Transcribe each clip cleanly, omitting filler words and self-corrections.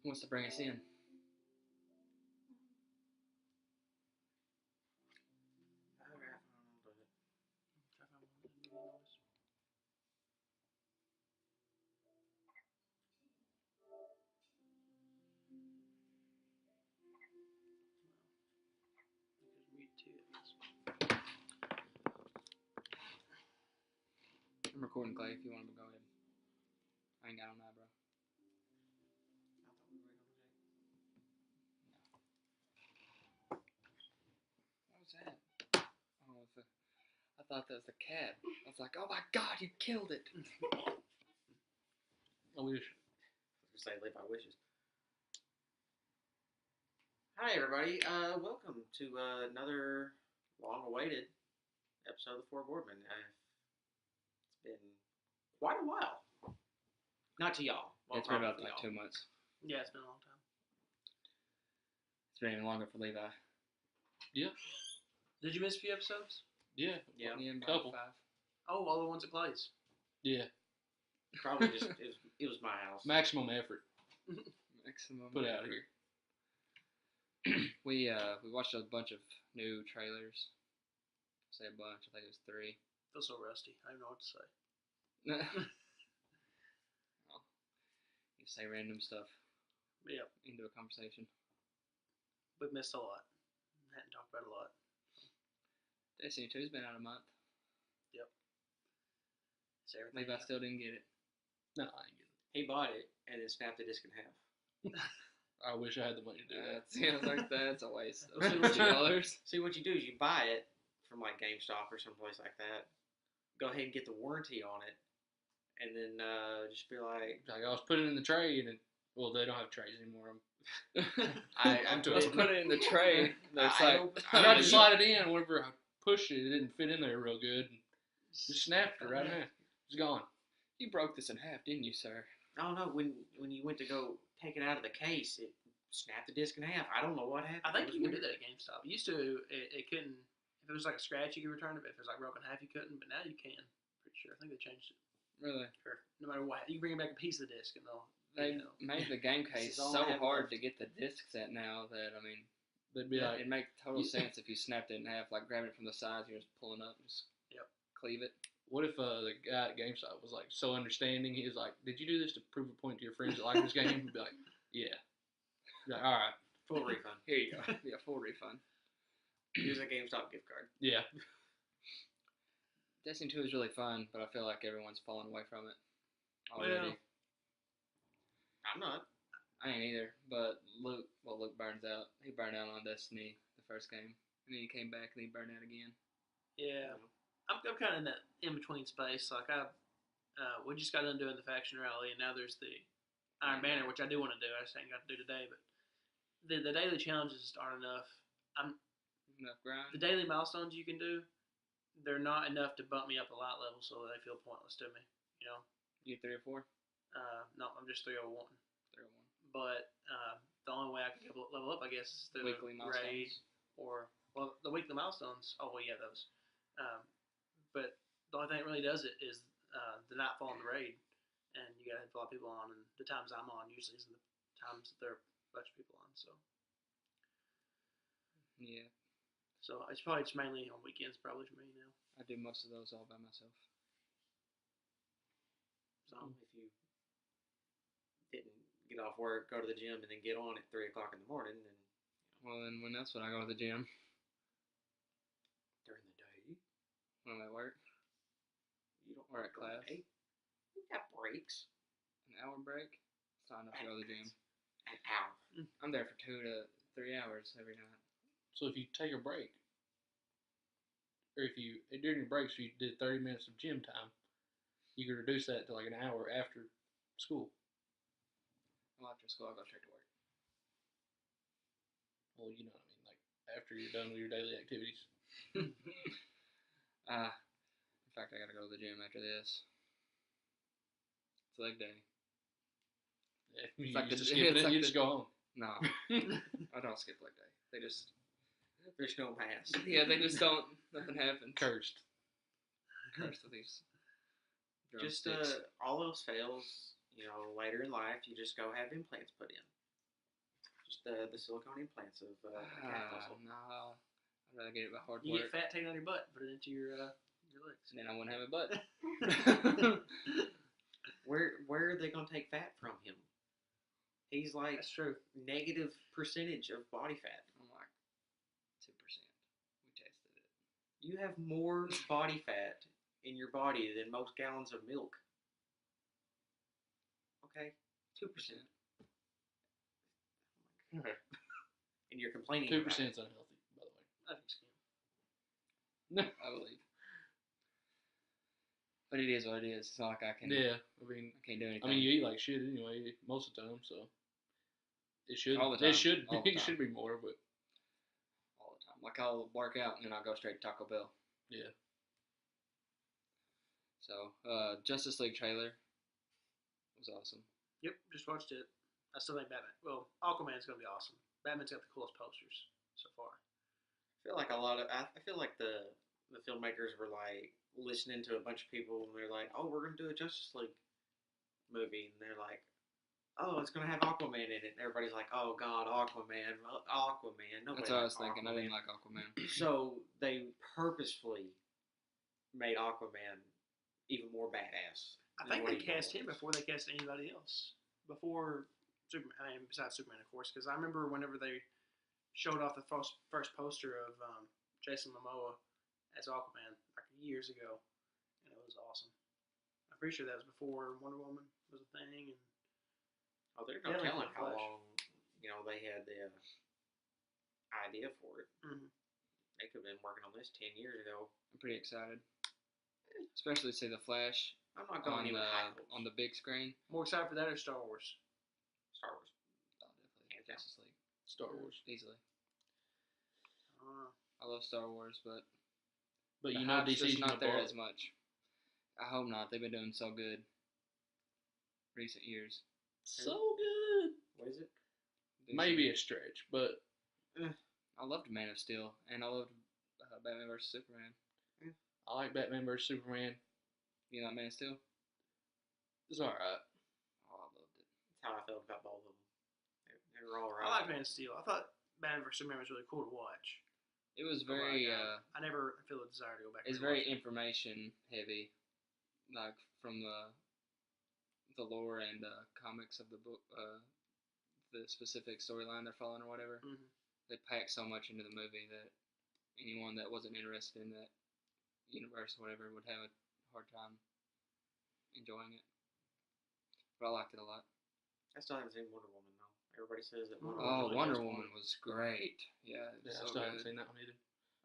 Who wants to bring us in? I'm recording, Clay, if you want to go ahead. I ain't got on that, bro. What was that? Oh, I thought that was a cat. I was like, oh my god, you killed it. I wish. I was going to say, live by wishes. Hi, everybody. Welcome to another long-awaited episode of the Boredmen. It's been quite a while. Not to y'all. Well, it's been about like 2 months. Yeah, it's been a long time. It's been even longer for Levi. Yeah. Did you miss a few episodes? Yeah. Couple. 5. Oh, all the ones at Clay's. Yeah. Probably just, it was my house. Maximum effort. Maximum put out here. We watched a bunch of new trailers. Say a bunch. I think it was 3. I feel so rusty. I don't know what to say. Well, you say random stuff. Yep. Into a conversation. We've missed a lot. Hadn't talked about a lot. Destiny 2's been out a month. Yep. Levi still didn't get it. No, I ain't getting it. He bought it and then snapped the disc in half. I wish I had the money to do that. Yeah, like that's a waste of $50. See, what you do is you buy it from like GameStop or someplace like that. Go ahead and get the warranty on it, and then just be like, I was putting it in the tray, and well, they don't have trays anymore. I'm too old. Put it in the tray. I tried to slide it in. Whenever I pushed it, it didn't fit in there real good. Just snapped it right in half. It's gone. You broke this in half, didn't you, sir? I don't know. When you went to go take it out of the case, it snapped the disc in half. I don't know what happened. I think you can do that at GameStop. It used to, it couldn't. If it was like a scratch, you could return it. But if it was like broken in half, you couldn't. But now you can. Pretty sure. I think they changed it. Really? Or no matter what, you can bring back a piece of the disc, and they made the game case so hard to get the discs at now that they'd be like, it'd make total sense if you snapped it in half, like grabbing it from the sides, you're just pulling up, just cleave it. What if the guy at GameStop was like so understanding? He was like, "Did you do this to prove a point to your friends that like this game?" He'd be like, "Yeah." He'd be like, all right, full refund. Here you go. Yeah, full refund. Here's a GameStop gift card. Yeah. Destiny 2 is really fun, but I feel like everyone's fallen away from it already. I'm not. I ain't either, but Luke burns out. He burned out on Destiny, the first game, and then he came back and he burned out again. Yeah. I'm kind of in that in-between space. Like, we just got done doing the faction rally, and now there's the Iron Banner, which I do want to do. I just ain't got to do today, but the daily challenges aren't enough. Enough grind? The daily milestones you can do, they're not enough to bump me up a lot level, so they feel pointless to me, you know? You 3 or 4? No, I'm just 301. 301. But the only way I can level up, I guess, is through weekly the raid or, well, the weekly milestones. Oh, well, yeah, those. But the only thing that really does it is the nightfall and the raid, and you gotta have a lot of people on, and the times I'm on usually isn't the times that there are a bunch of people on, so. Yeah. So it's probably just mainly on weekends, probably for me now. I do most of those all by myself. So if you didn't get off work, go to the gym, and then get on at 3 o'clock in the morning, then. Well, then when else would I go to the gym? During the day. When I'm at work? You don't or at class? You got breaks. An hour break? It's not enough to go to the gym. An hour. I'm there for 2 to 3 hours every night. So if you take a break, or if you, during your breaks, you did 30 minutes of gym time, you could reduce that to like an hour after school. Well, after school, I'll go straight to work. Well, you know what I mean, like after you're done with your daily activities. In fact, I gotta go to the gym after this. It's leg day. Yeah, you just go home. No, I don't skip leg day. They just. There's no mass. Yeah, they just don't. Nothing happens. Cursed with these. Just all else fails, later in life, you just go have implants put in. Just the silicone implants of calf muscle. No, I'd rather get it by hard You work. get fat taken out of your butt, put it into your legs. And then I wouldn't have a butt. Where are they gonna take fat from him? He's like That's true. negative percentage of body fat. I'm like 2%. We tested it. You have more body fat in your body than most gallons of milk. Okay, 2%. And you're complaining. 2% is unhealthy, by the way. No, I believe. But it is what it is. It's not like I can. Yeah, I can't do anything. I mean, you eat like shit anyway most of the time, so it should. All the time. It should. All the It time. should be more, but all the time. Like I'll work out and then I'll go straight to Taco Bell. yeah. So, Justice League trailer was awesome. Yep, just watched it. I still think Batman. Well, Aquaman's gonna be awesome. Batman's got the coolest posters so far. I feel like I feel like the filmmakers were like listening to a bunch of people and they're like, oh, we're gonna do a Justice League movie, and they're like, oh, it's gonna have Aquaman in it. And everybody's like, oh God, Aquaman. Nobody That's what I was likes thinking. I Aquaman. didn't like Aquaman. So they purposefully made Aquaman even more badass. I than think what they he cast was. him before they cast anybody else. Before Superman, I mean, besides Superman, of course, because I remember whenever they showed off the first poster of Jason Momoa as Aquaman like years ago, and it was awesome. I'm pretty sure that was before Wonder Woman was a thing. And Oh, they're not Yeah, like telling the how Flash. long they had the idea for it. Mhm. They could have been working on this 10 years ago. I'm pretty excited. Especially to see the Flash I'm not going on even high on the big screen. More excited for that or Star Wars? Star Wars. Oh, definitely. Hands down. Justice League. Star Wars. Easily. I don't know. I love Star Wars, but But the you know, hype's DC's just not there above. as much. I hope not. They've been doing so good recent years. So good. What is it? Maybe a stretch, but I loved Man of Steel, and I loved Batman vs Superman. I like Batman vs Superman. You like Man of Steel? It's alright. Oh, I loved it. That's how I felt about both of them. They were all right. I like Man of Steel. I thought Batman vs Superman was really cool to watch. It was But very. I never feel a desire to go back. It's and very rewatch it. information heavy, like from the lore and comics of the book, the specific storyline they're following or whatever. Mhm. They pack so much into the movie that anyone that wasn't interested in that universe or whatever would have a hard time enjoying it. But I liked it a lot. I still haven't seen Wonder Woman though. Everybody says that Wonder Wonder Oh, Woman's Wonder really Woman was great. Yeah, it Yeah, was I so still haven't good. seen that one either.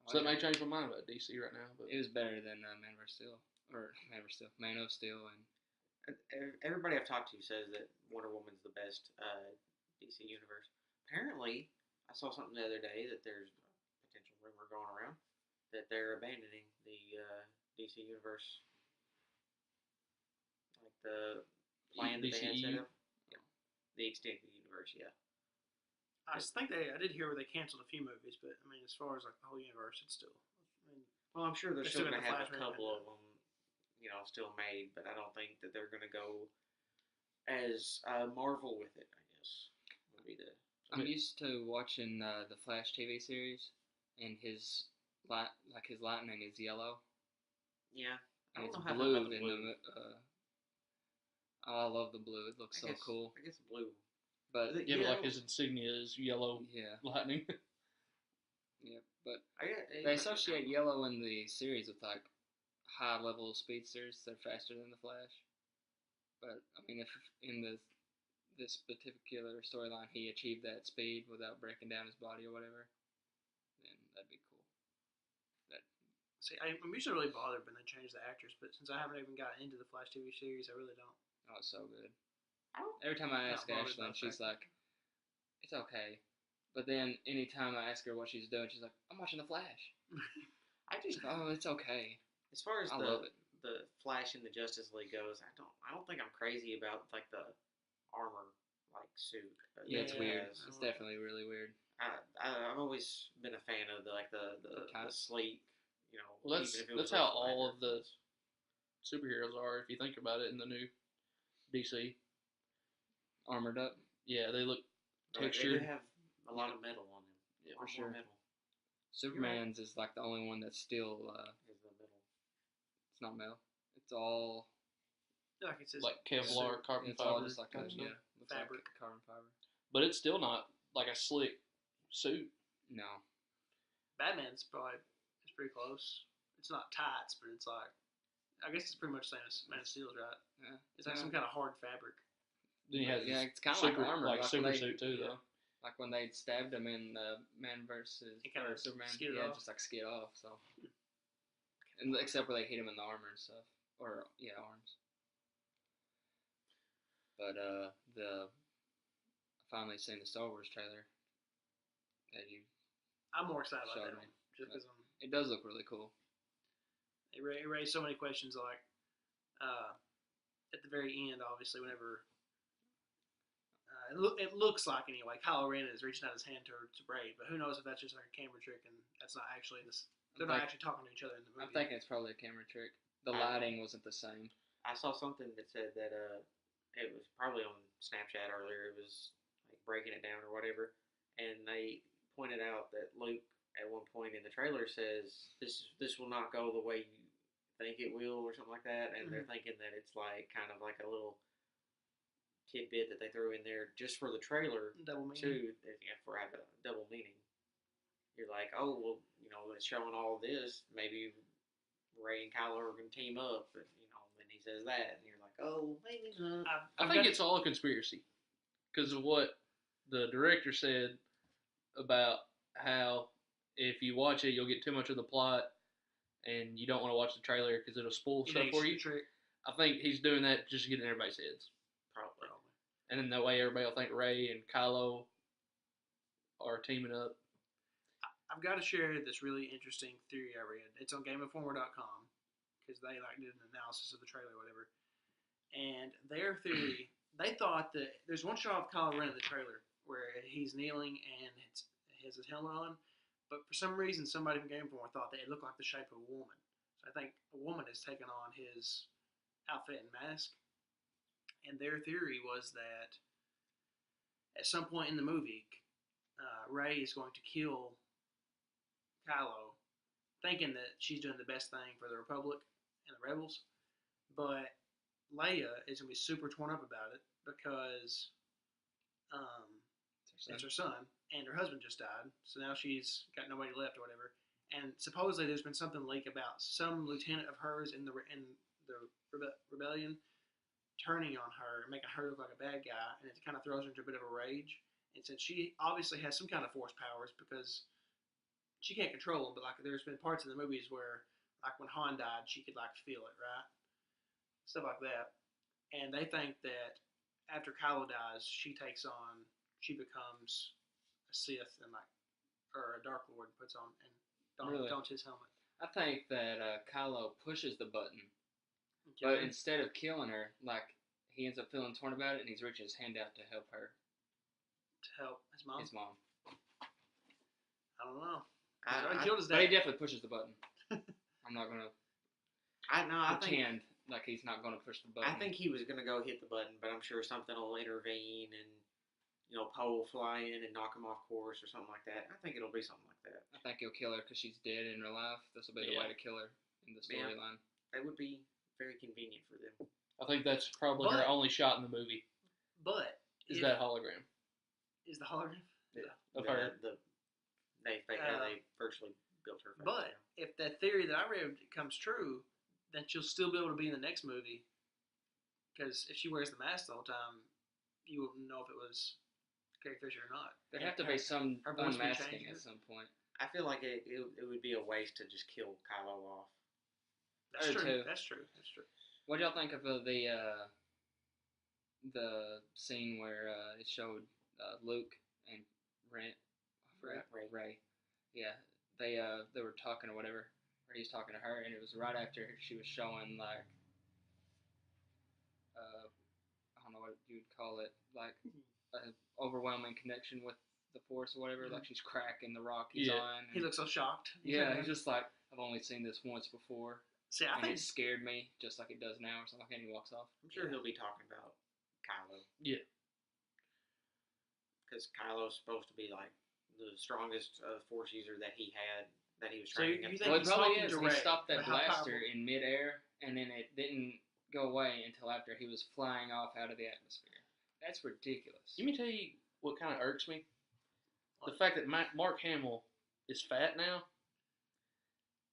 I So that may liked change my mind about DC right now, but it was better than Man vs Steel or Man of Steel, and Everybody I've talked to says that Wonder Woman's the best DC universe. Apparently, I saw something the other day that there's a potential rumor going around that they're abandoning the DC universe, like the plan that they had set DCEU? up. Yeah, the extended universe. Yeah. I just think I did hear where they canceled a few movies, but I mean, as far as like the whole universe, it's still. I mean, Well, I'm sure they're They're still still going to gonna have Flash a couple movie. of them, still made, but I don't think that they're going to go as Marvel with it. I guess would be the. I'm used to watching the Flash TV series, and his lightning is yellow, Yeah, I and don't it's know how blue about the in blue. I love the blue. It looks so cool. I guess blue. But Is it yeah, but like yellow? his insignia is yellow yeah, lightning. yeah. But I guess, they associate yellow in the series with like high level speedsters. They're faster than the Flash. But I mean, if in this particular storyline he achieved that speed without breaking down his body or whatever, then that'd be cool. see, I'm usually really bothered when they change the actors, but since I haven't even gotten into the Flash TV series, I really don't. Oh, it's so good. I don't- Every time I Not ask bothered Ashlyn, about she's that. like, "It's okay." But then anytime I ask her what she's doing, she's like, "I'm watching the Flash." I just Oh, it's okay. as far as I love it. the Flash in the Justice League goes, I don't think I'm crazy about like the armor like suit. Yeah, it's Yeah, weird. I It's don't- definitely really weird. I've always been a fan of the type. sleek. Well, even if it that's was how a flat all or- of the superheroes are. If you think about it, in the new DC, Armored up. yeah, they look They do textured. have A lot of metal on him. Yeah, for sure. Metal. Superman's is like the only one that's still. Is the metal. It's not metal. It's all. Like it says. Like Kevlar, carbon it's fiber. All just like a, fabric. Like carbon fiber. But it's still not like a slick suit. No. Batman's probably it's pretty close. It's not tights, but it's like I guess it's pretty much the same as Man of Steel's, right? Yeah. It's like some kind of hard fabric. Then he has it's kind of like armor, like super suit too, though. Like when they stabbed him in Man vs. Superman, just like skid off. So, and except where they hit him in the armor and stuff, or arms. But I finally seen the Star Wars trailer that you. I'm more excited about that one, just because it does look really cool. It raised so many questions, like at the very end, obviously, whenever it looks like anyway, Kylo Ren is reaching out his hand towards Rey, but who knows if that's just like a camera trick and that's not actually this. They're not actually talking to each other in the movie. I'm thinking it's probably a camera trick. The lighting wasn't the same. I saw something that said that it was probably on Snapchat earlier. It was like breaking it down or whatever, and they pointed out that Luke at one point in the trailer says this will not go the way you think it will or something like that, and they're thinking that it's like kind of like a little tidbit that they throw in there just for the trailer double meaning. For a double meaning. You're like, oh well, it's showing all this. Maybe Rey and Kylo are gonna team up, and and he says that, and you're like, oh, maybe not. I think it's all a conspiracy because of what the director said about how if you watch it, you'll get too much of the plot, and you don't want to watch the trailer because it'll spoil stuff for you. I think he's doing that just to get in everybody's heads. Probably. And then that way everybody will think Rey and Kylo are teaming up. I've got to share this really interesting theory I read. It's on GameInformer.com because they did an analysis of the trailer or whatever. And their theory, they thought that there's one shot of Kylo Ren in the trailer where he's kneeling and he has his helmet on, but for some reason somebody from Game Informer thought that it looked like the shape of a woman. So I think a woman has taken on his outfit and mask. And their theory was that at some point in the movie, Rey is going to kill Kylo, thinking that she's doing the best thing for the Republic and the Rebels. But Leia is going to be super torn up about it because it's her son, and her husband just died. So now she's got nobody left or whatever. And supposedly there's been something leaked about some lieutenant of hers in the rebellion turning on her and making her look like a bad guy, and it kind of throws her into a bit of a rage. And since she obviously has some kind of force powers because she can't control them, but there's been parts in the movies where when Han died, she could feel it, right? Stuff like that. And they think that after Kylo dies, she becomes a Sith and or a Dark Lord, puts on and dons his helmet. I think that Kylo pushes the button. Okay. But instead of killing her, he ends up feeling torn about it, and he's reaching his hand out to help her. To help his mom? His mom. I don't know. But he definitely pushes the button. I'm not going to pretend he's not going to push the button. I think he was going to go hit the button, but I'm sure something will intervene and, Poe will fly in and knock him off course or something like that. I think it'll be something like that. I think he'll kill her because she's dead in real life. This will be the way to kill her in the storyline. That would be very convenient for them. I think that's probably her only shot in the movie. But is that hologram? Is the hologram? Yeah. Of her. They virtually built her face. But if that theory that I read comes true, then she'll still be able to be in the next movie. Because if she wears the mask the whole time, you wouldn't know if it was Carrie Fisher or not. There'd have to be some unmasking at some point. I feel like it would be a waste to just kill Kylo off. That's true. That's true. What do y'all think of the scene where it showed Luke and Rey? Yeah, they were talking or whatever, or he's talking to her, and it was right after she was showing I don't know what you'd call it, an overwhelming connection with the Force or whatever. Mm-hmm. She's cracking the rock he's on. He looks so shocked. Yeah, he's just I've only seen this once before. See, I think it scared me just like it does now or something, and he walks off. I'm sure he'll be talking about Kylo. Yeah. because Kylo's supposed to be like the strongest Force user that he was training. So you at. think Well, it probably is. Direct, He stopped that how blaster powerful? in midair, and then it didn't go away until after he was flying off out of the atmosphere. That's ridiculous. Let me tell you what kind of irks me. The fact that Mark Hamill is fat now,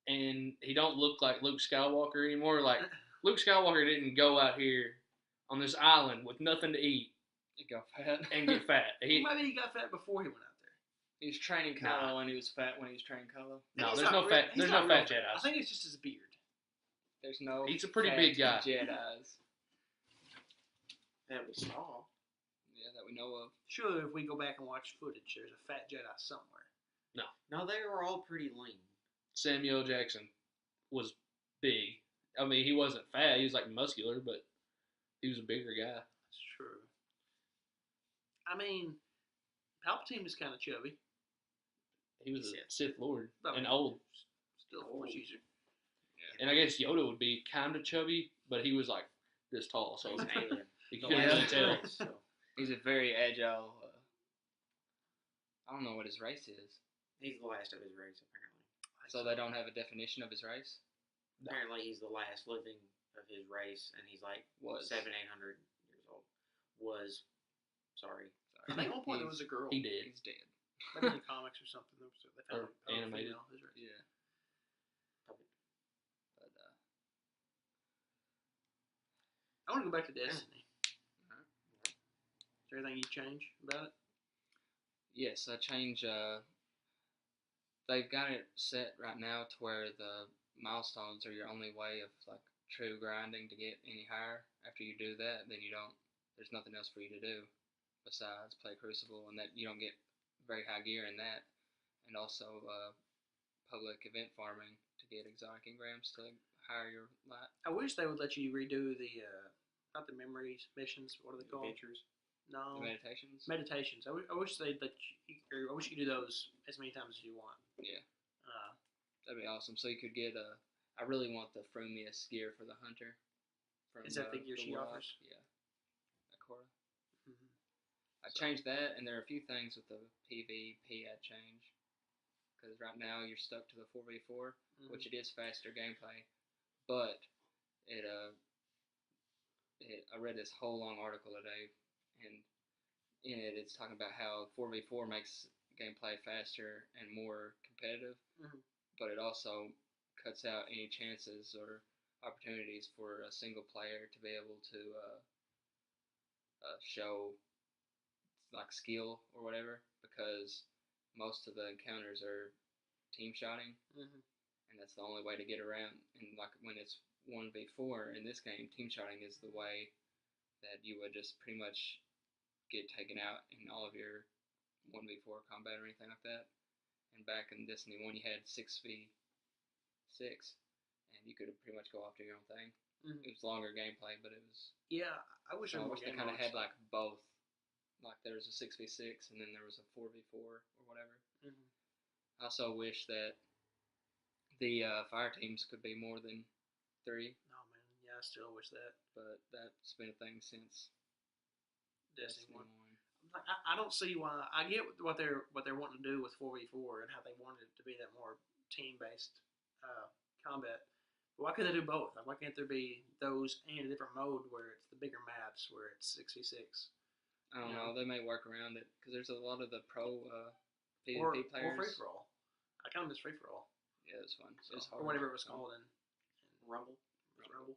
and he don't look like Luke Skywalker anymore. Like, Luke Skywalker didn't go out here on this island with nothing to eat He got fat. and get fat. Maybe he got fat before he went out there. He was training Kylo, and he was fat when he was training Kylo. No, there's no fat. There's no fat Jedi's. I think it's just his beard. There's no. He's a pretty fat big guy. Jedi's. That we saw. Yeah, that we know of. Surely, if we go back and watch footage, there's a fat Jedi somewhere. No, they were all pretty lean. Samuel Jackson was big. I mean, he wasn't fat. He was like muscular, but he was a bigger guy. That's true. I mean, Palpatine was kind of chubby. He was a Sith Lord But and old. Still a Force user. And I guess Yoda would be kind of chubby, but he was like this tall, so He's an alien. you couldn't really tell. So, He's a very agile. I don't know what his race is. he's the last of his race, apparently. So they don't have a definition of his race? Apparently, he's the last living of his race, and he's like Was. 700-800 years old. Was. Sorry. I think at one point there was a girl. He did. He's dead. Maybe in the comics or something. They found Or animated. female, his race. Yeah. But, I want to go back to Destiny. Alright. Is there anything you change about it? yes, I change. They've got it set right now to where the milestones are your only way of like true grinding to get any higher. After you do that, then you don't. There's nothing else for you to do besides play Crucible, and that you don't get very high gear in that, and also public event farming to get exotic engrams to higher your light. I wish they would let you redo the not the memories missions. What are they called? Adventures. No, The meditations. meditations. I wish they'd let you. Or I wish you could do those as many times as you want. Yeah, that'd be awesome. So you could get I really want the frumiest gear for the hunter. From, Is that the gear she Warlock. offers? Yeah, Akora. Mm-hmm. I changed that, and there are a few things with the PvP I'd change. Because right now you're stuck to the 4v4, which it is faster gameplay, but I read this whole long article today, and in it it's talking about how 4v4 makes gameplay faster and more competitive, but it also cuts out any chances or opportunities for a single player to be able to show like skill or whatever, because most of the encounters are team shotting, and that's the only way to get around. And like when it's 1v4 in this game, team shotting is the way that you would just pretty much get taken out in all of your 1v4 combat or anything like that. And back in Destiny 1, you had 6v6, and you could pretty much go off to your own thing. It was longer gameplay, but it was. Yeah, I wish I wish they kind of had like both. Like there was a 6v6 and then there was a 4v4 or whatever. I also wish that the fire teams could be more than 3, Oh man, yeah, I still wish that. but that's been a thing since Destiny 1. 1. Like, I don't see why. I get what they're wanting to do with 4v4 and how they wanted it to be that more team based combat. But why couldn't they do both? Like, why can't there be those and a different mode where it's the bigger maps where it's 6v6? I don't know. They may work around it because there's a lot of the pro PvP Or players. free for all. I kind of miss free for all. Yeah, it was fun. So, It was hard. or whatever it was called in Rumble. Rumble.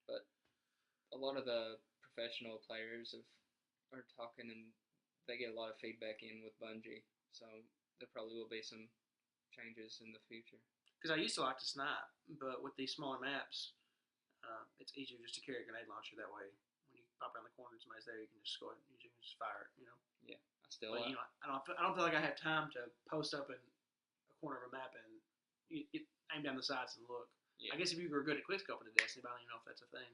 But a lot of the professional players are talking, and they get a lot of feedback in with Bungie. So there probably will be some changes in the future. Because I used to like to snipe, but with these smaller maps, it's easier just to carry a grenade launcher that way. When you pop around the corner and somebody's there, you can just go ahead and you can just fire it, you know. Yeah, I still. But, you know, I don't feel like I have time to post up in a corner of a map and you aim down the sides and look. Yeah. I guess if you were good at quickscoping to Destiny, but I don't even know if that's a thing.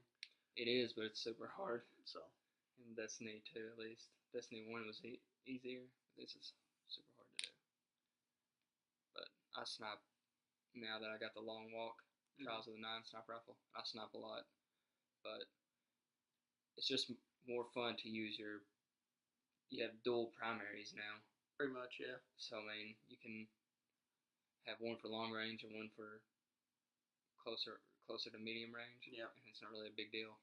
It is, but it's super hard. So In Destiny 2, at least. Destiny 1 was easier. This is super hard to do. But I snipe now that I got the long walk, Trials of the Nine sniper rifle. I snipe a lot, but it's just more fun to use your you have dual primaries now. Pretty much, yeah. So I mean, you can have one for long range and one for closer to medium range. Yeah. And it's not really a big deal.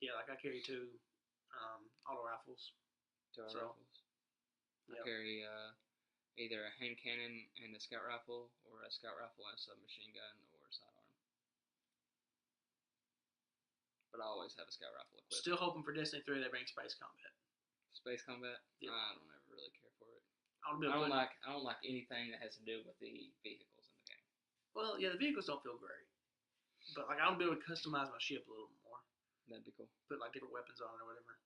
Yeah, like I carry 2 auto rifles. 2 auto rifles. I carry either a hand cannon and a scout rifle, or a scout rifle and a submachine gun, or a sidearm. But I always have a scout rifle equipped. Still hoping for Destiny 3 they bring space combat. Space combat? Yeah. I don't ever really care for it. I don't like anything that has to do with the vehicles in the game. Well, yeah, the vehicles don't feel great. But like I want to be able to customize my ship a little more. That'd be cool. Put like different weapons on it or whatever.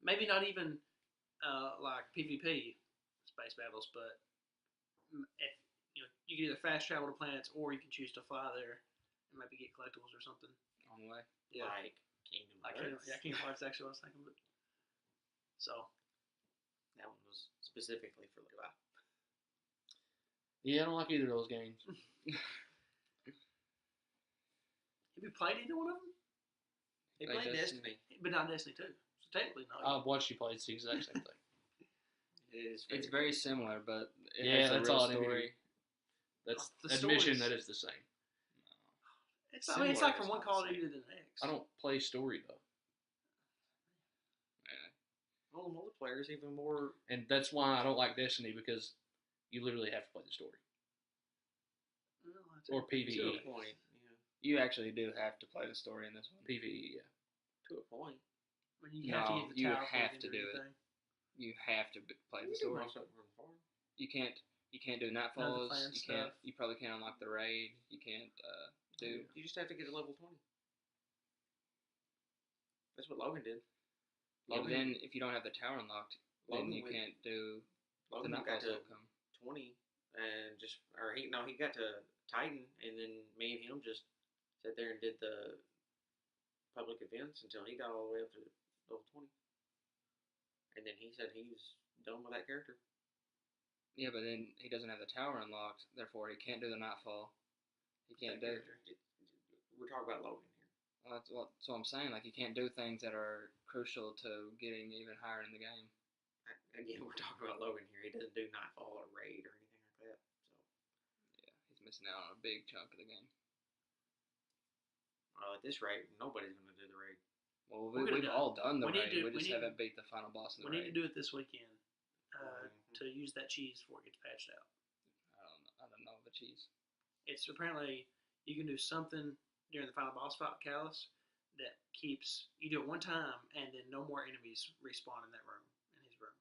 Maybe not even like PvP space battles, but if, you can either fast travel to planets or you can choose to fly there and maybe get collectibles or something. On the way. Yeah. Like Kingdom Hearts. Kingdom Hearts actually what I was thinking, but so that one was specifically for Levi. Yeah, I don't like either of those games. Have you played either one of them? He played Destiny. But not Destiny 2. So technically, no. I've watched you play. It's the exact same thing. It's very similar, but it yeah, has a that's real all story. That's admission that it's the same. It's like from one Call of Duty to the next. I don't play story though. Well, the multiplayer is even more. And that's why I don't like Destiny, because you literally have to play the story. Or PvE. To a point, yeah. You actually do have to play the story in this one. PvE, yeah. To a point. When you have to get the you tower have to do it. You have to play the story. You can't do nightfalls. You can't. You probably can't unlock the raid. You can't do. You just have to get to level 20. That's what Logan did. Yeah, but then if you don't have the tower unlocked, then you can't do the nightfalls. Will come 20 and he got to Titan, and then me and him just sat there and did the public events until he got all the way up to level 20. And then he said he was done with that character. Yeah, but then he doesn't have the tower unlocked, therefore he can't do the nightfall. He can't do. We're talking about Logan here. Well, that's what I'm saying. Like, you can't do things that are crucial to getting even higher in the game. Again, we're talking about Logan here. He doesn't do nightfall or raid or anything like that. So yeah, he's missing out on a big chunk of the game. Well, at this rate, nobody's going to do the raid. Well, we've all done the raid. We just haven't beat the final boss of the raid. We need to do it this weekend to use that cheese before it gets patched out. I don't know the cheese. It's apparently you can do something during the final boss fight with Callus that keeps you do it one time and then no more enemies respawn in that room, in his room.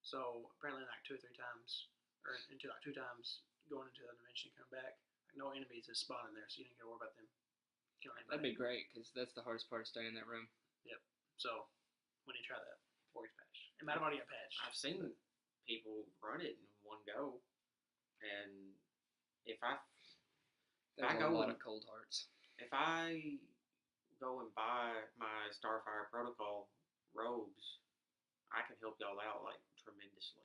So apparently like 2 or 3 times, or into like 2 times going into the dimension and come back, like no enemies is spawning there, so you don't got to worry about them killing anybody. That'd be great, because that's the hardest part of staying in that room. Yep. So we need to try that before it's patched. It might have already got patched. I've seen people run it in one go, and if I go a lot of cold hearts. If I go and buy my Starfire Protocol robes, I can help y'all out like tremendously.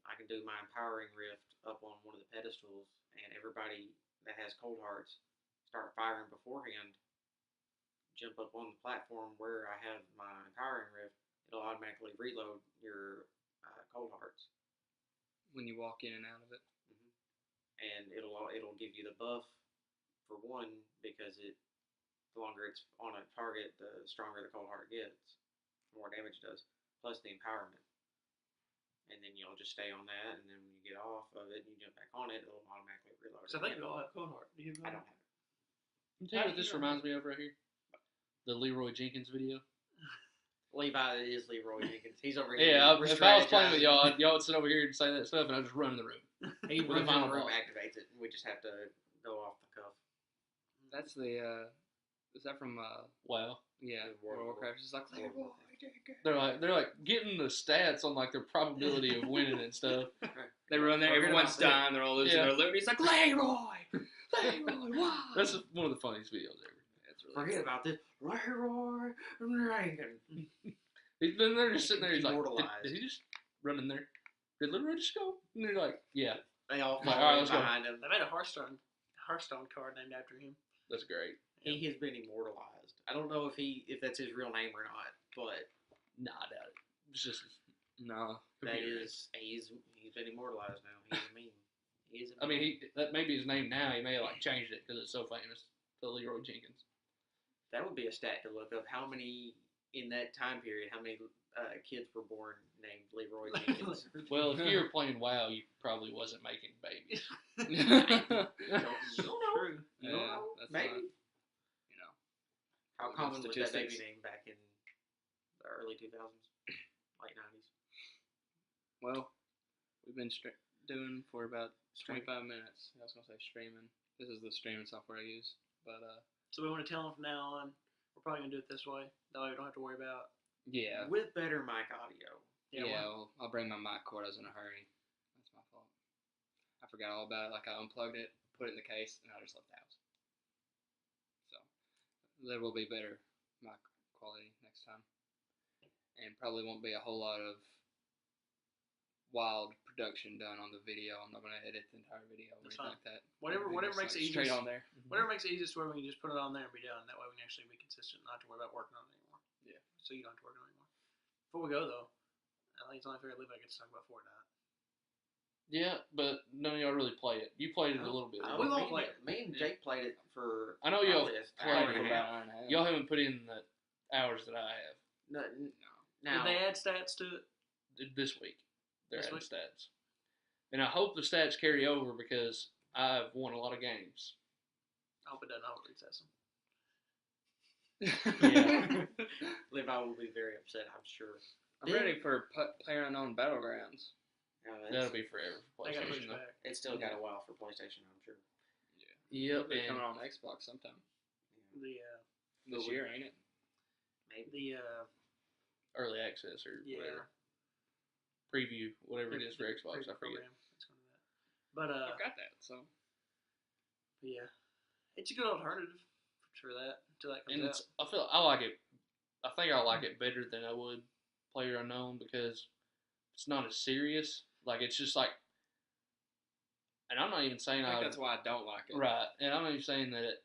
I can do my Empowering Rift up on one of the pedestals, and everybody that has cold hearts start firing beforehand. Jump up on the platform where I have my Empowering Rift. It'll automatically reload your cold hearts when you walk in and out of it. And it'll give you the buff for one, because the longer it's on a target, the stronger the cold heart gets, the more damage it does, plus the empowerment. And then you'll just stay on that, and then when you get off of it and you jump back on it, it'll automatically reload. So I think we all have cold heart. Do you have I don't have it. You tell you what this reminds me of right here? The Leroy Jenkins video. Levi is Leroy Jenkins. He's over here. Yeah, if I was playing with y'all would sit over here and say that stuff, and I'd just run in the room. He runs in the room, activates it, and we just have to go off the cuff. That's the, is that from, WoW? Yeah, World of Warcraft. It's like, they're like getting the stats on like their probability of winning and stuff. They run there, everyone's dying, they're all losing their loot. He's like, Leroy! Wow! That's one of the funniest videos ever. Really Forget about this. Leroy Jenkins. He's been there just sitting there. He's like, did he just run in there? Did Leroy just go? And they're like, yeah. They all follow behind him. They made a Hearthstone card named after him. That's great. He has been immortalized. I don't know if that's his real name or not, but nah, I doubt it. It's just No. he's been immortalized now. He's a meme. I mean, that may be his name now. He may have changed it because it's so famous. To Leroy Jenkins. That would be a stat to look up. How many in that time period? How many kids were born named Leroy Jenkins? Well, if you were playing WoW, you probably wasn't making babies. You don't know. True. You don't know. Maybe. How common was that baby name back in the early 2000s, late 90s? Well, we've been doing for about 25 minutes. I was gonna say streaming. This is the streaming software I use, but So we want to tell them from now on, we're probably gonna do it this way. That way we don't have to worry about. yeah. With better mic audio. Yeah, well, I'll bring my mic cord. I was in a hurry. That's my fault. I forgot all about it. Like, I unplugged it, put it in the case, and I just left the house. So, there will be better mic quality next time. And probably won't be a whole lot of wild production done on the video. I'm not going to edit the entire video or anything like that. Whatever makes it easiest. Straight on there. Whatever makes it easiest where we can just put it on there and be done. That way we can actually be consistent and not have to worry about working on it anymore. Yeah. So you don't have to work on it anymore. Before we go, though, I think it's only fair I get to talk about Fortnite. Yeah, but none of y'all really play it. You played it a little bit. We won't play it. Me and Jake played it for. I know y'all Played for about an hour and a half. Y'all haven't put in the hours that I have. No. Did they add stats to it? This week. They're This adding week? stats. And I hope the stats carry over because I've won a lot of games. I hope it doesn't. I hope it resets them. Yeah. Levi will be very upset, I'm sure. I'm ready for PlayerUnknown Battlegrounds. That'll be forever for They got PlayStation. pushed back. It's still got a while for PlayStation, I'm sure. Yep. It'll be And coming on Xbox sometime. This year, ain't it? Maybe. early access or Yeah. whatever. Preview, whatever it is for Xbox, I forget. It's gonna be that. But I've got that, so. yeah, it's a good alternative for that until that comes And out. I like it. I think I like it better than I would PlayerUnknown because it's not as serious. Like it's just like, and I'm not even saying I think that's why I don't like it. Right, and I'm not even saying that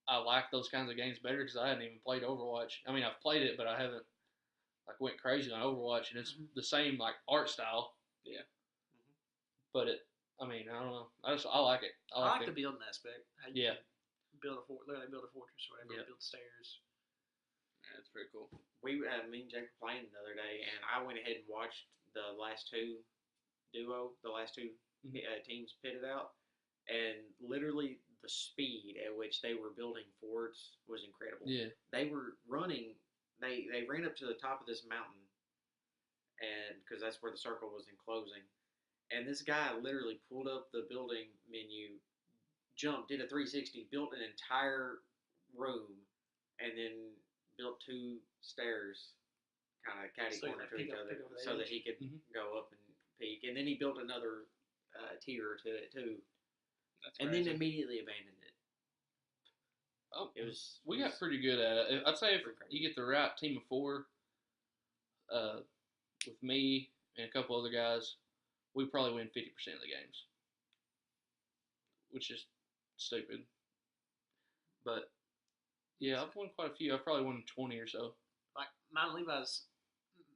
I like those kinds of games better because I hadn't even played Overwatch. I mean, I've played it, but I haven't went crazy on Overwatch, and it's the same art style. Yeah. But I mean, I don't know. I like it. I like the building aspect. How you Yeah. can literally build a fortress or whatever. Yep. Build stairs. Yeah, it's pretty cool. Me and Jake were playing the other day, and I went ahead and watched the last two teams pitted out, and literally the speed at which they were building forts was incredible. Yeah. They were running. They ran up to the top of this mountain, and because that's where the circle was enclosing, and this guy literally pulled up the building menu, jumped, did a 360, built an entire room, and then built two stairs, kind of catty So you corner can to each pick other, over the so that edge. he could go up and peek, and then he built another tier to it too, That's and crazy. then immediately abandoned it. Oh, It was. we got pretty good at it. I'd say if you get the right team of 4, with me and a couple other guys, we probably win 50% of the games, which is stupid. But yeah, I've won quite a few. I've probably won 20 or so. Like mine and Levi's,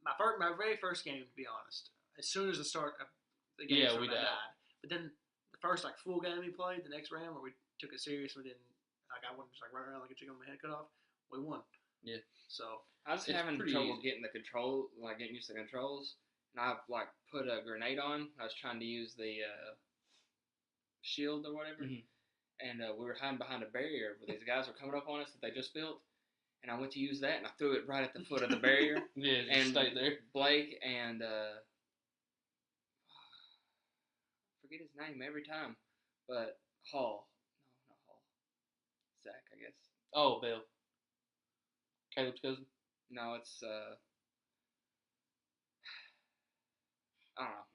my very first game, to be honest. As soon as the start of the game Yeah, started, we I died. died. But then the first full game we played, the next round where we took it serious, we didn't I wasn't just running around like a chicken with my head cut off. We won. Yeah. So I was It's having pretty trouble easy. getting getting used to the controls, and I put a grenade on. I was trying to use the shield or whatever, and we were hiding behind a barrier where these guys were coming up on us that they just built, and I went to use that, and I threw it right at the foot of the barrier. Yeah, just and stay there. Blake and forget his name every time, but Hall. No, not Hall. Zach, I guess. Oh, Bill. Caleb's cousin. No, it's I don't know.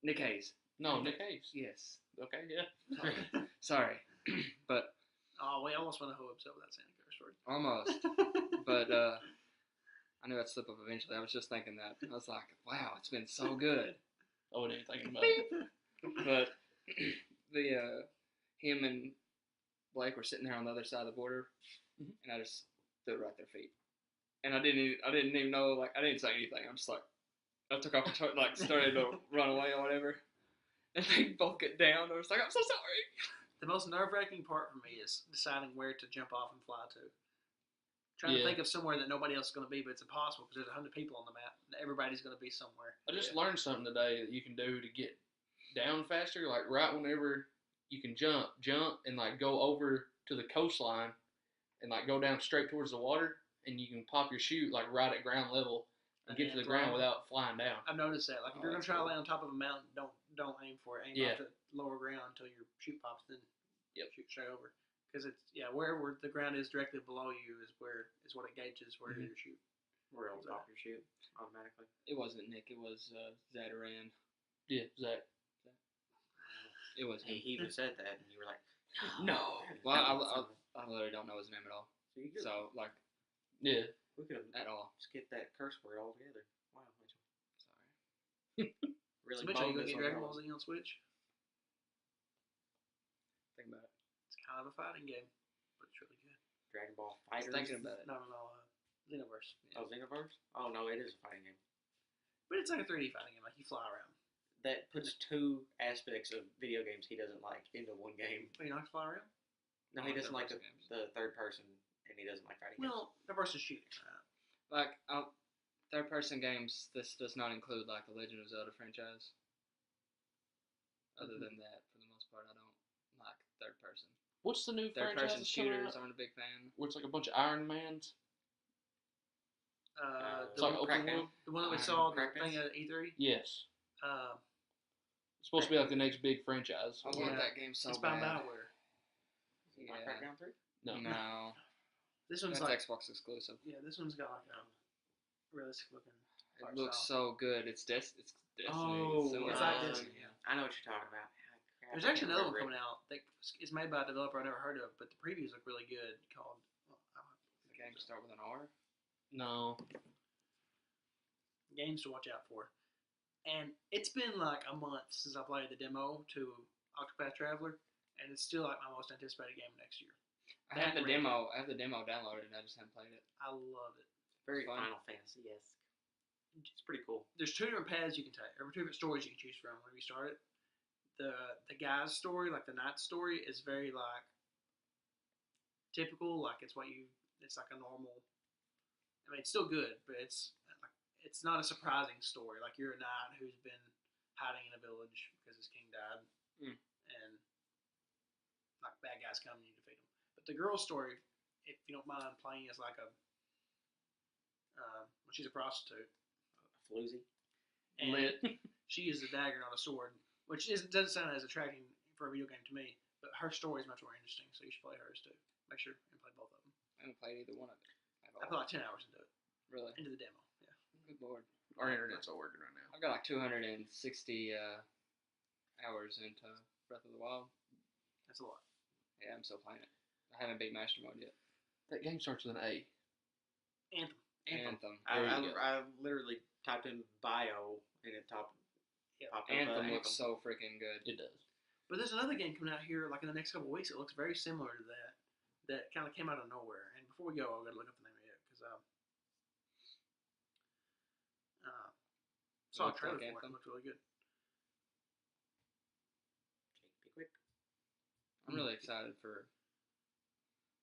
Nick Hayes. No, Nick Hayes. Yes. Okay, yeah. Sorry. But we almost won a whole episode with that Santa Claus story. almost. But I knew I'd slip up eventually. I was just thinking that. I was like, wow, it's been so good. I wasn't even thinking about it. But the him and Blake were sitting there on the other side of the border, and I just threw it right at their feet. And I didn't even know, like, I didn't say anything. I'm just like, I took off and like started to run away or whatever. And they both get down. I was like, I'm so sorry. The most nerve-wracking part for me is deciding where to jump off and fly to. Trying to think of somewhere that nobody else is going to be, but it's impossible because there's 100 people on the map. And everybody's going to be somewhere. I just learned something today that you can do to get down faster. Like right whenever you can jump, and like go over to the coastline and like go down straight towards the water, and you can pop your chute like right at ground level and get to the ground without flying down. I've noticed that. Like if you're going to try to land on top of a mountain, don't aim for it. Aim off the lower ground until your chute pops, then shoot straight over. Because it's wherever the ground is directly below you is what it gauges where you're shooting. Where it'll pop your chute automatically. It wasn't Nick. It was Zadaran. Yeah, Zach. It was him. He even said that, and you were like, no. Well, I literally don't know his name at all. So like, yeah, we could at all skip that curse word altogether. Wow, Mitchell. Sorry. Really. So Mitchell, you gonna get Dragon Ball Z on Switch? Think about it. It's kind of a fighting game, but it's really good. Dragon Ball Fighters. Thinking about it. No. Xenoverse. Yeah. Oh, Xenoverse? Oh no, it is a fighting game. But it's like a 3D fighting game. Like you fly around. That puts two aspects of video games he doesn't like into one game. Wait, you not fly around? No, he doesn't like the third person, and he doesn't like fighting games. Well, the person shooting. Like third person games. This does not include like the Legend of Zelda franchise. Other than that, for the most part, I don't like third person. What's the new third franchise person shooters? I'm a big fan. Where it's like a bunch of Iron Mans. The like open world. The one that we saw the thing at E3. Yes. It's supposed to be like the next big franchise. I want that game so it's bad. It's by BioWare. Yeah. Crackdown 3? No. This one's That's like Xbox exclusive. Yeah, this one's got like a realistic looking. It looks so good. It's Destiny. Oh, it's like Destiny. Yeah. I know what you're talking about. There's actually another one coming out that is made by a developer I never heard of, but the previews look really good. Called the game start with an R? No. Games to watch out for. And it's been like a month since I played the demo to Octopath Traveler, and it's still like my most anticipated game next year. I have the demo downloaded, and I just haven't played it. I love it. Very Final Fantasy-esque. It's pretty cool. There's two different paths you can take, or two different stories you can choose from when you start it. The guy's story, like the knight's story, is very like typical. Like it's like a normal. I mean, it's still good, but it's not a surprising story. Like you're a knight who's been hiding in a village because his king died, and like bad guys come and you defeat them. But the girl's story, if you don't mind playing as like a, she's a prostitute, a floozy, and she uses a dagger, not a sword, which doesn't sound as attracting for a video game to me. But her story is much more interesting, so you should play hers too. Make sure and play both of them. I haven't played either one of it. I put like 10 hours into it. Really? Into the demo. Yeah. Good lord. Our internet's all working right now. I've got like 260 hours into Breath of the Wild. That's a lot. Yeah, I'm still playing it. I haven't beat Master Mode yet. That game starts with an A. Anthem. I literally typed in bio and it popped up. Anthem looks so freaking good. It does. But there's another game coming out here like in the next couple of weeks. It looks very similar to that. That kind of came out of nowhere. And before we go, I've got to look up the name of it because saw a trailer for it. It looked really good. Be quick. I'm really excited for.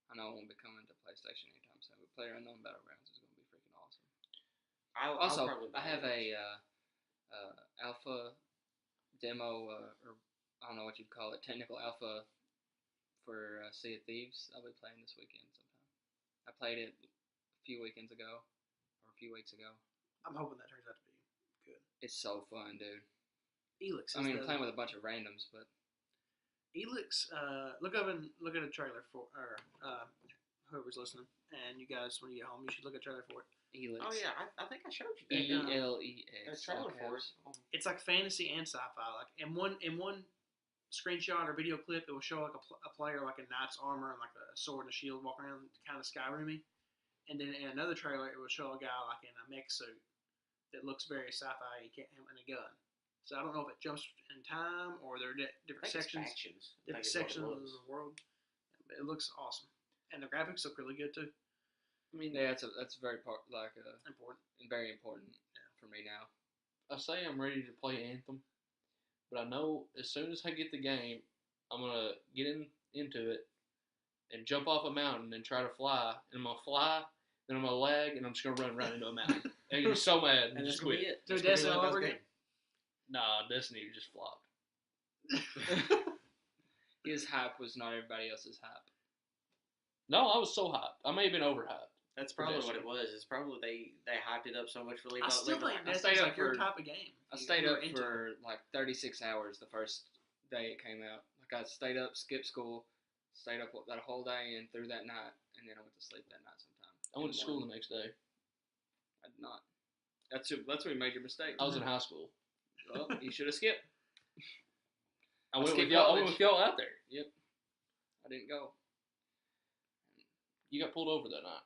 I know it won't be coming to PlayStation anytime soon, but PlayerUnknown Battlegrounds is going to be freaking awesome. I have a alpha demo, or I don't know what you'd call it, technical alpha for Sea of Thieves. I'll be playing this weekend sometime. I played it a few weekends ago, or a few weeks ago. I'm hoping that turns out to be good. It's so fun, dude. Elix. Playing with a bunch of randoms, but Elix. Look at a trailer for, or whoever's listening, and you guys, when you get home, you should look at a trailer for it. Elix. Oh yeah, I think I showed you that. ELEX. A trailer for it. It's like fantasy and sci-fi. Like in one screenshot or video clip, it will show like a player like in knight's armor and like a sword and a shield walking around, kind of Skyrim-y. And then in another trailer, it will show a guy like in a mech suit that looks very sci-fi and a gun. So I don't know if it jumps in time or there are different sections of the world. It looks awesome, and the graphics look really good too. I mean, yeah, that's very Important. very important for me now. I say I'm ready to play Anthem, but I know as soon as I get the game, I'm gonna get into it and jump off a mountain and try to fly, and I'm gonna fly, then I'm gonna lag, and I'm just gonna run right into a mountain. And I'm gonna be so mad and just quit. So Destiny all over again? Nah, Destiny just flopped. His hype was not everybody else's hype. No, I was so hyped. I may have been overhyped. That's probably what it was. It's probably they hyped it up so much for League. I still think Destiny's like your type of game. I stayed up for like 36 hours the first day it came out. Like I stayed up, skipped school, stayed up that whole day and through that night, and then I went to sleep that night sometime. I went to school the next day. I did not. That's where you made your mistake. I was in high school. Well, you should have skipped. I went with y'all out there. Yep. I didn't go. You got pulled over that night.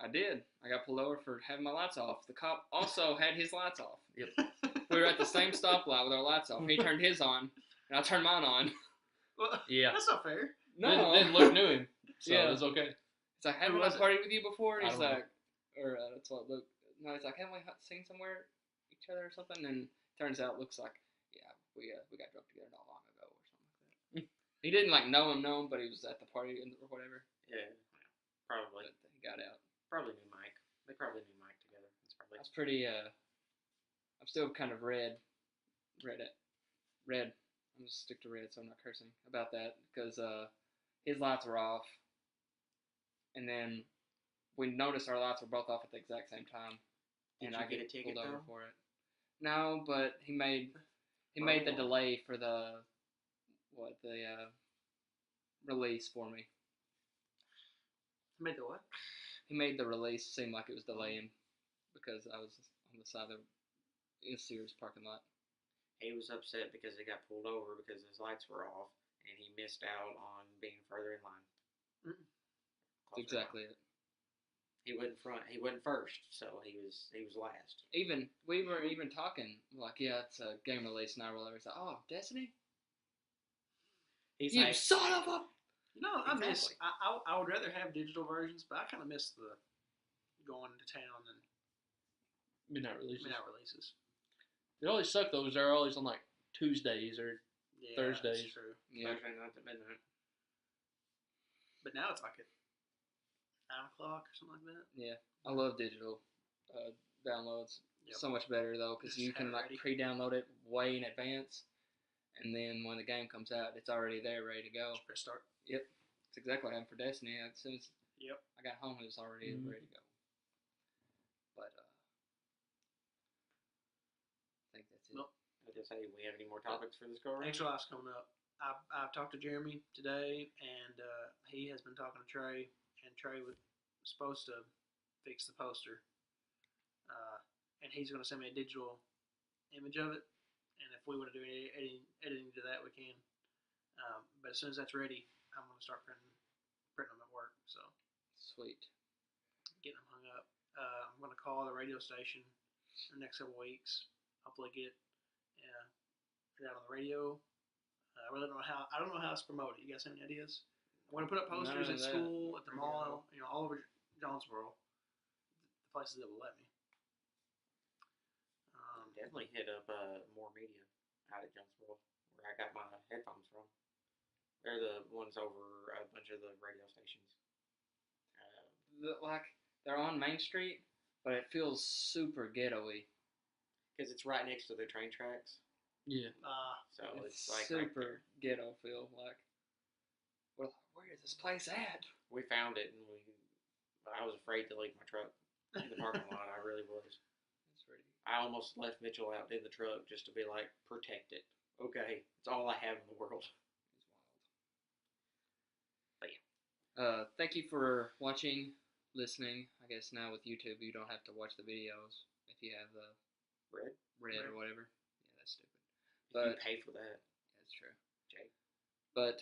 I did. I got pulled over for having my lights off. The cop also had his lights off. Yep. We were at the same stoplight with our lights off. He turned his on, and I turned mine on. Well, yeah. That's not fair. No. Then Luke knew him, so Yeah. it was okay. It's like, haven't I partied with you before? He's like, that's what Luke. No, he's like, haven't we seen somewhere each other or something? And turns out, looks like, yeah, we got drunk together not long ago or something like that. He didn't like know him, but he was at the party or whatever. Yeah, probably. But he got out. Probably knew Mike. They probably knew Mike together. That's pretty. I'm still kind of red. I'm just stick to red, so I'm not cursing about that because his lights were off, and then we noticed our lights were both off at the exact same time. Did you get a ticket pulled over though? for it? No, but he made the delay for the release for me. Made the what? He made the release seem like it was delaying because I was on the side of the Sears parking lot. He was upset because he got pulled over because his lights were off and he missed out on being further in line. That's exactly it. He wasn't front. He wasn't first, so he was last. We were even talking like, yeah, it's a game release now. Whatever. It's like, oh, Destiny. He's you like, son of a. No, I miss. Exactly. I would rather have digital versions, but I kind of miss the going to town and midnight releases. It always sucked though, because they're always on like Tuesdays or Thursdays. That's true. Yeah. Thursday night to midnight. But now it's like at 9 o'clock or something like that. Yeah, I love digital downloads. Yep. So much better though, because you can like pre-download it way in advance, and then when the game comes out, it's already there, ready to go. Just press start. Yep, it's exactly what happened for Destiny. As soon as I got home, it was already ready to go. But I think that's it. Nope. I guess, hey, we have any more topics for this go around? Extra Life's coming up. I've talked to Jeremy today, and he has been talking to Trey, and Trey was supposed to fix the poster, and he's going to send me a digital image of it, and if we want to do any editing to that, we can. But as soon as that's ready, I'm going to start printing them at work. So Sweet. Getting them hung up. I'm going to call the radio station in the next couple weeks. Hopefully get it out on the radio. I really don't know how. I don't know how it's promoted. You guys have any ideas? I'm going to put up posters at school, at the mall, all over Jonesboro, the places that will let me. Definitely hit up More Media out at Jonesboro, where I got my headphones from. They're the ones over a bunch of the radio stations. They're on Main Street, but it feels super ghetto-y. Because it's right next to the train tracks. Yeah. So it's like super ghetto feel. Like, well, where is this place at? We found it, and I was afraid to leave my truck in the parking lot. I really was. That's pretty. I almost left Mitchell out in the truck just to be like, protect it. Okay, it's all I have in the world. But yeah. Thank you for watching, listening. I guess now with YouTube, you don't have to watch the videos if you have the red or whatever. Yeah, that's stupid. But you pay for that. That's true. Jake. But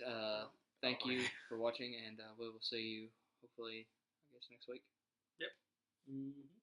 thank you for watching, and we will see you hopefully, I guess, next week. Yep. Mm-hmm.